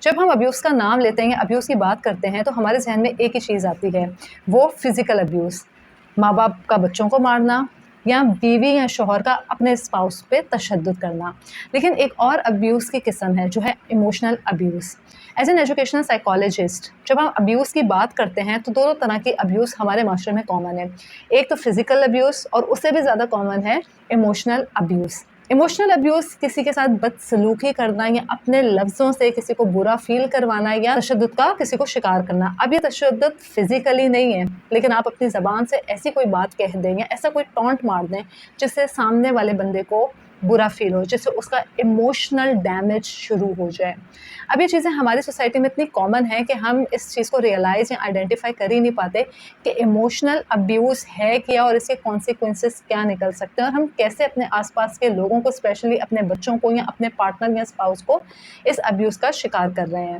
جب ہم ابیوز کا نام لیتے ہیں یا ابیوز کی بات کرتے ہیں تو ہمارے ذہن میں ایک ہی چیز آتی ہے، وہ فزیکل ابیوز، ماں باپ کا بچوں کو مارنا یا بیوی یا شوہر کا اپنے اسپاؤس پہ تشدد کرنا۔ لیکن ایک اور ابیوز کی قسم ہے جو ہے emotional abuse. As an educational psychologist جب ہم ابیوز کی بات کرتے ہیں تو دونوں طرح کی ابیوز ہمارے معاشرے میں کامن ہے۔ ایک تو فزیکل ابیوز اور اس سے بھی زیادہ کامن ہے ایموشنل ابیوز۔ ایموشنل ابیوز کسی کے ساتھ بدسلوکی کرنا یا اپنے لفظوں سے کسی کو برا فیل کروانا یا تشدد کا کسی کو شکار کرنا۔ اب یہ تشدد فزیکلی نہیں ہے، لیکن آپ اپنی زبان سے ایسی کوئی بات کہہ دیں یا ایسا کوئی ٹونٹ مار دیں جس سے سامنے والے بندے کو برا فیل ہو، جس سے اس کا ایموشنل ڈیمیج شروع ہو جائے۔ اب یہ چیزیں ہماری سوسائٹی میں اتنی کامن ہیں کہ ہم اس چیز کو ریئلائز یا آئیڈینٹیفائی کر ہی نہیں پاتے کہ ایموشنل ابیوز ہے کیا اور اس کے کانسیکوینسز کیا نکل سکتے ہیں، اور ہم کیسے اپنے آس پاس کے لوگوں کو، اسپیشلی اپنے بچوں کو یا اپنے پارٹنر یا اسپاؤس کو اس ابیوز کا شکار کر رہے ہیں۔